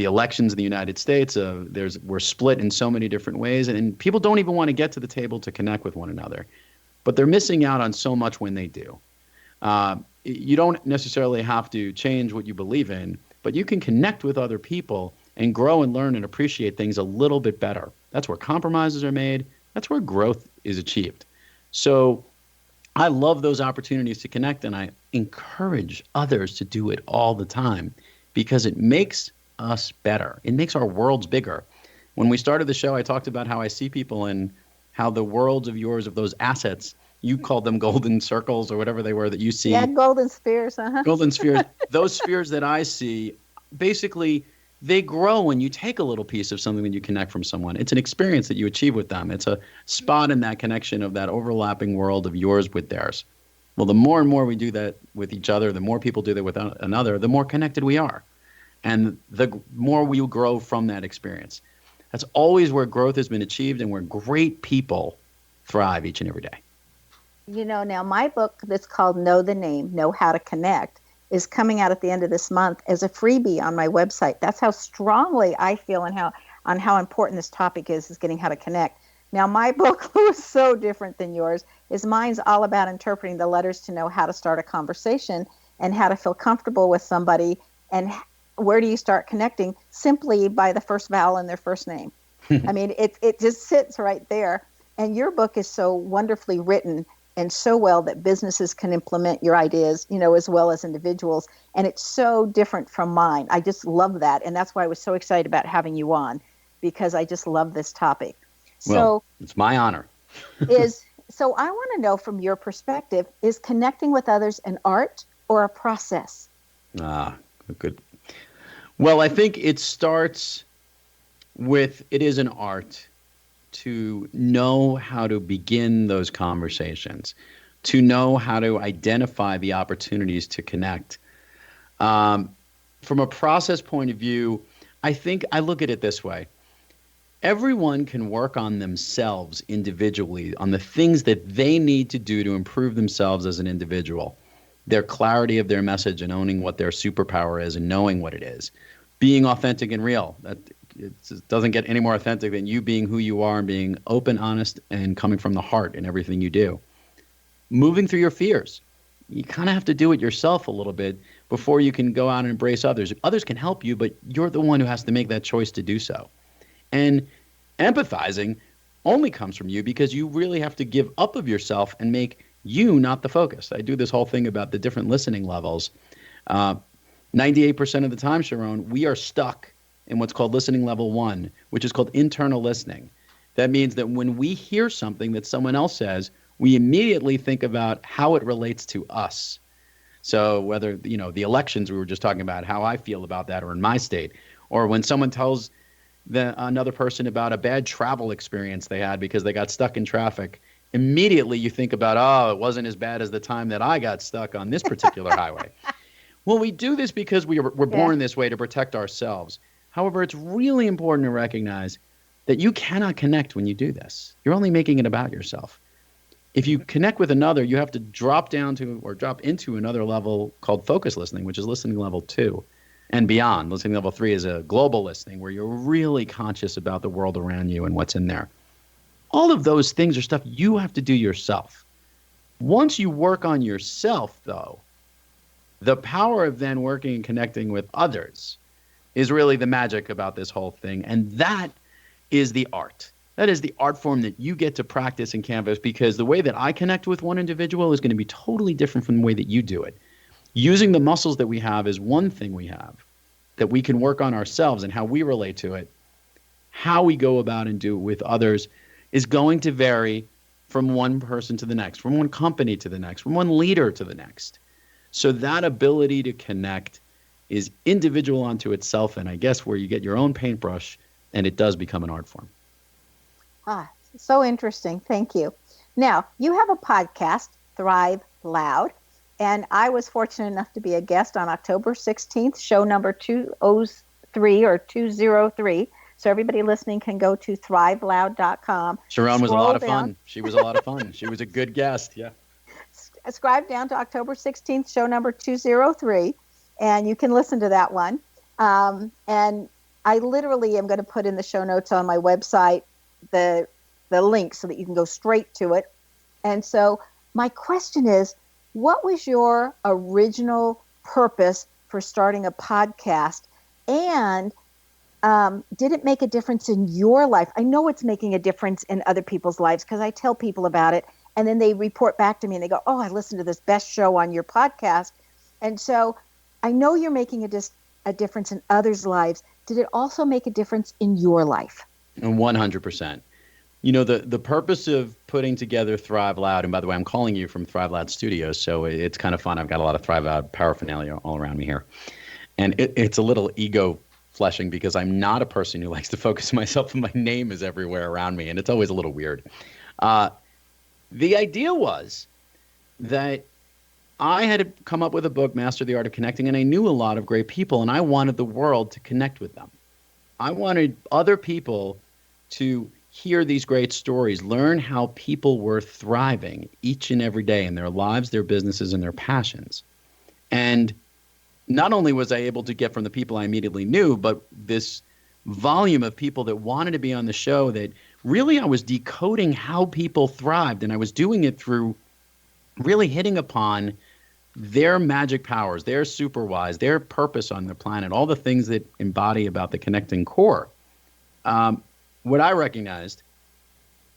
elections in the United States, we're split in so many different ways, and people don't even want to get to the table to connect with one another. But they're missing out on so much when they do. You don't necessarily have to change what you believe in, but you can connect with other people and grow and learn and appreciate things a little bit better. That's where compromises are made. That's where growth is achieved. So I love those opportunities to connect, and I encourage others to do it all the time because it makes us better. It makes our worlds bigger. When we started the show, I talked about how I see people and how the worlds of yours, of those assets, you called them golden circles or whatever they were that you see. Yeah, golden spheres. Uh-huh. Golden spheres. Those spheres that I see, basically, they grow when you take a little piece of something that you connect from someone. It's an experience that you achieve with them. It's a spot in that connection of that overlapping world of yours with theirs. Well, the more and more we do that with each other, the more people do that with another, the more connected we are. And the more we grow from that experience. That's always where growth has been achieved and where great people thrive each and every day. Now my book that's called Know the Name, Know How to Connect is coming out at the end of this month as a freebie on my website. That's how strongly I feel and how important this topic is getting how to connect. Now my book was so different than yours. Mine's all about interpreting the letters to know how to start a conversation and how to feel comfortable with somebody and where do you start connecting simply by the first vowel in their first name. I mean, it just sits right there. And your book is so wonderfully written and so well that businesses can implement your ideas, as well as individuals. And it's so different from mine. I just love that. And that's why I was so excited about having you on, because I just love this topic. Well, it's my honor. So I want to know from your perspective, is connecting with others an art or a process? Good. Well, I think it starts with, it is an art to know how to begin those conversations, to know how to identify the opportunities to connect. From a process point of view, I think I look at it this way. everyone can work on themselves individually, on the things that they need to do to improve themselves as an individual. Their clarity of their message and owning what their superpower is and knowing what it is. Being authentic and real. It doesn't get any more authentic than you being who you are and being open, honest, and coming from the heart in everything you do. Moving through your fears. You kind of have to do it yourself a little bit before you can go out and embrace others. Others can help you, but you're the one who has to make that choice to do so. And empathizing only comes from you because you really have to give up of yourself and make you not the focus. I do this whole thing about the different listening levels. 98% of the time, Sharon, we are stuck in what's called listening level 1, which is called internal listening. That means that when we hear something that someone else says, we immediately think about how it relates to us. So whether, the elections we were just talking about, how I feel about that or in my state, or when someone tells another person about a bad travel experience they had because they got stuck in traffic, immediately you think about, oh, it wasn't as bad as the time that I got stuck on this particular highway. Well, we do this because we're born this way to protect ourselves. However, it's really important to recognize that you cannot connect when you do this. You're only making it about yourself. If you connect with another, you have to drop into another level called focus listening, which is listening level 2 and beyond. Listening level 3 is a global listening where you're really conscious about the world around you and what's in there. All of those things are stuff you have to do yourself. Once you work on yourself, though, the power of then working and connecting with others is really the magic about this whole thing. And that is the art. That is the art form that you get to practice in Canvas, because the way that I connect with one individual is going to be totally different from the way that you do it. Using the muscles that we have is one thing we have that we can work on ourselves, and how we relate to it, how we go about and do it with others is going to vary from one person to the next, from one company to the next, from one leader to the next. So that ability to connect is individual unto itself, and I guess where you get your own paintbrush and it does become an art form. So interesting. Thank you. Now, you have a podcast, Thrive Loud, and I was fortunate enough to be a guest on October 16th, show number 203 or 203. So everybody listening can go to thriveloud.com. Sharon was a lot of fun. She was a lot of fun. She was a good guest. Yeah. Subscribe down to October 16th, show number 203, and you can listen to that one. And I literally am going to put in the show notes on my website the link so that you can go straight to it. And so my question is, what was your original purpose for starting a podcast? And did it make a difference in your life? I know it's making a difference in other people's lives because I tell people about it, and then they report back to me and they go, oh, I listened to this best show on your podcast. And so I know you're making a difference in others' lives. Did it also make a difference in your life? 100%. The purpose of putting together Thrive Loud, and by the way, I'm calling you from Thrive Loud Studios, so it's kind of fun. I've got a lot of Thrive Loud paraphernalia all around me here. And it's a little ego fleshing because I'm not a person who likes to focus myself, and my name is everywhere around me, and it's always a little weird. The idea was that I had come up with a book, Master the Art of Connecting, and I knew a lot of great people, and I wanted the world to connect with them. I wanted other people to hear these great stories, learn how people were thriving each and every day in their lives, their businesses, and their passions. And not only was I able to get from the people I immediately knew, but this volume of people that wanted to be on the show, that really I was decoding how people thrived, and I was doing it through really hitting upon their magic powers, their super whys, their purpose on the planet, all the things that embody about the connecting core. What I recognized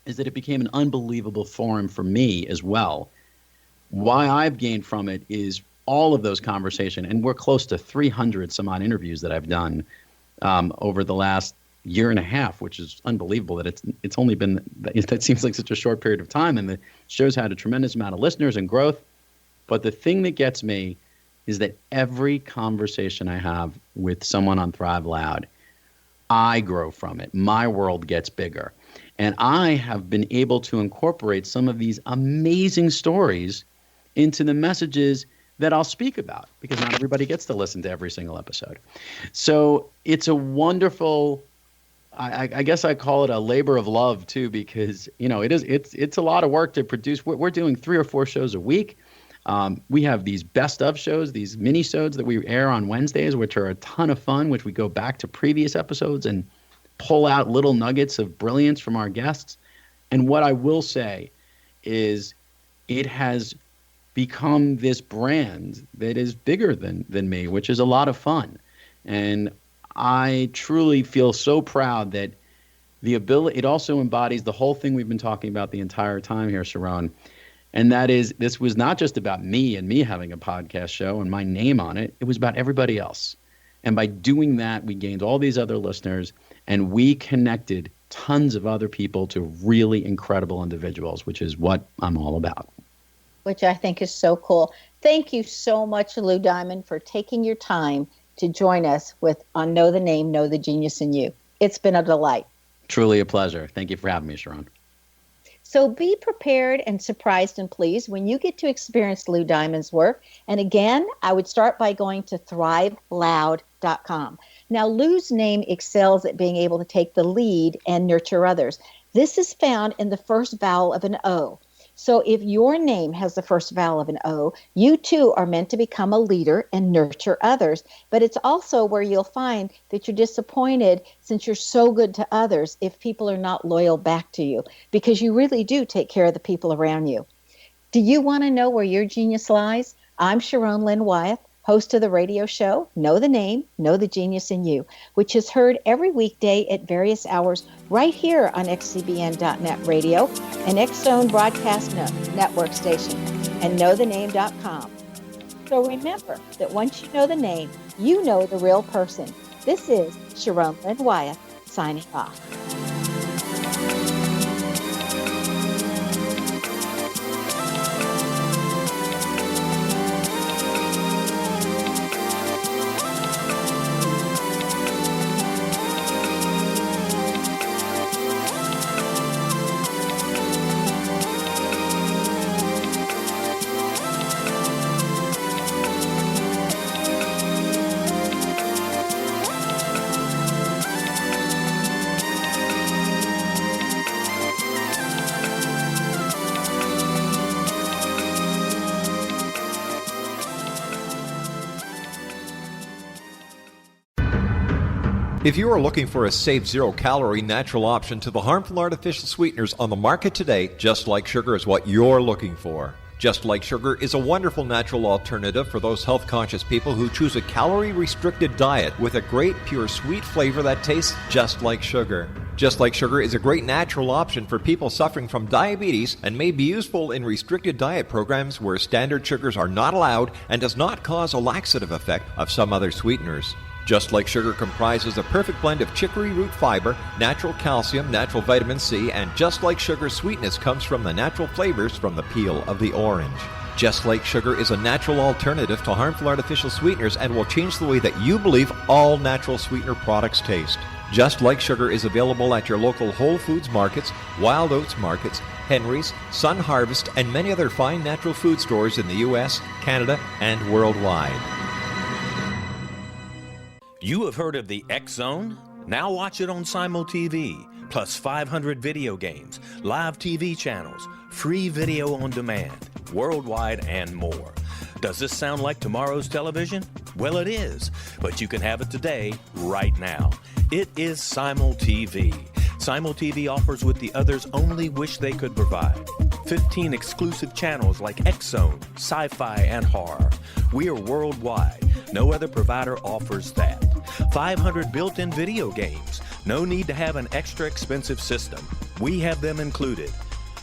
is that it became an unbelievable forum for me as well. Why I've gained from it is all of those conversations, and we're close to 300 some odd interviews that I've done over the last year and a half, which is unbelievable that it's only been, that seems like such a short period of time, and the show's had a tremendous amount of listeners and growth. But the thing that gets me is that every conversation I have with someone on Thrive Loud, I grow from it. My world gets bigger. And I have been able to incorporate some of these amazing stories into the messages that I'll speak about, because not everybody gets to listen to every single episode. So it's a wonderful I guess I call it a labor of love too, because it's a lot of work to produce. We're doing 3 or 4 shows a week. We have these best of shows, these mini-sodes that we air on Wednesdays, which are a ton of fun, which we go back to previous episodes and pull out little nuggets of brilliance from our guests. And what I will say is it has become this brand that is bigger than me, which is a lot of fun. And I truly feel so proud that it also embodies the whole thing we've been talking about the entire time here, Sharon. And that is, this was not just about me and me having a podcast show and my name on it. It was about everybody else. And by doing that, we gained all these other listeners, and we connected tons of other people to really incredible individuals, which is what I'm all about. Which I think is so cool. Thank you so much, Lou Diamond, for taking your time to join us on Know the Name, Know the Genius in You. It's been a delight. Truly a pleasure. Thank you for having me, Sharon. So be prepared and surprised and pleased when you get to experience Lou Diamond's work. And again, I would start by going to thriveloud.com. Now, Lou's name excels at being able to take the lead and nurture others. This is found in the first vowel of an O. So if your name has the first vowel of an O, you too are meant to become a leader and nurture others. But it's also where you'll find that you're disappointed, since you're so good to others, if people are not loyal back to you, because you really do take care of the people around you. Do you want to know where your genius lies? I'm Sharon Lynn Wyeth, host of the radio show, Know the Name, Know the Genius in You, which is heard every weekday at various hours right here on xcbn.net radio, an X-Zone broadcast network station, and knowthename.com. So remember that once you know the name, you know the real person. This is Sharon Lynn Wyeth signing off. If you are looking for a safe, zero-calorie, natural option to the harmful artificial sweeteners on the market today, Just Like Sugar is what you're looking for. Just Like Sugar is a wonderful natural alternative for those health-conscious people who choose a calorie-restricted diet with a great, pure, sweet flavor that tastes just like sugar. Just Like Sugar is a great natural option for people suffering from diabetes and may be useful in restricted diet programs where standard sugars are not allowed and does not cause a laxative effect of some other sweeteners. Just Like Sugar comprises a perfect blend of chicory root fiber, natural calcium, natural vitamin C, and Just Like Sugar's sweetness comes from the natural flavors from the peel of the orange. Just Like Sugar is a natural alternative to harmful artificial sweeteners and will change the way that you believe all natural sweetener products taste. Just Like Sugar is available at your local Whole Foods markets, Wild Oats markets, Henry's, Sun Harvest, and many other fine natural food stores in the U.S., Canada, and worldwide. You have heard of the X-Zone? Now watch it on Simul TV, plus 500 video games, live TV channels, free video on demand, worldwide, and more. Does this sound like tomorrow's television? Well, it is, but you can have it today, right now. It is Simul TV. Simul TV offers what the others only wish they could provide. 15 exclusive channels like X-Zone, Sci-Fi, and Horror. We are worldwide. No other provider offers that. 500 built-in video games. No need to have an extra expensive system. We have them included.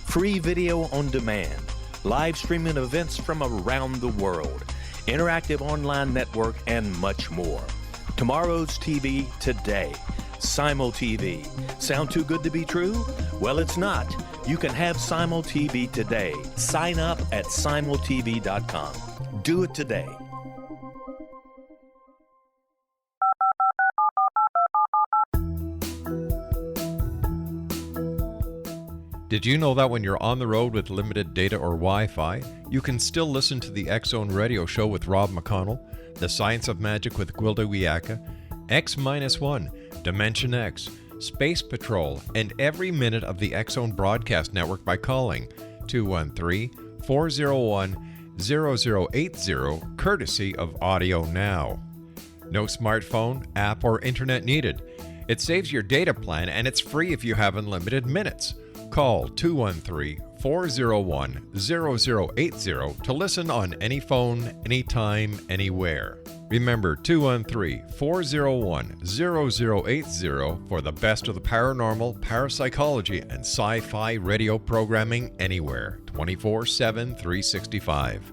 Free video on demand. Live streaming events from around the world. Interactive online network, and much more. Tomorrow's TV today. Simul TV. Sound too good to be true? Well, it's not. You can have Simul TV today. Sign up at simultv.com. Do it today. Did you know that when you're on the road with limited data or Wi-Fi, you can still listen to the X-Zone radio show with Rob McConnell, The Science of Magic with Gwilda Wiyaka, X-1, Dimension X, Space Patrol, and every minute of the X Zone Broadcast Network by calling 213-401-0080, courtesy of Audio Now. No smartphone, app, or internet needed. It saves your data plan, and it's free if you have unlimited minutes. Call 213-401-0080 to listen on any phone, anytime, anywhere. Remember 213-401-0080 for the best of the paranormal, parapsychology, and sci-fi radio programming anywhere, 24/7, 365.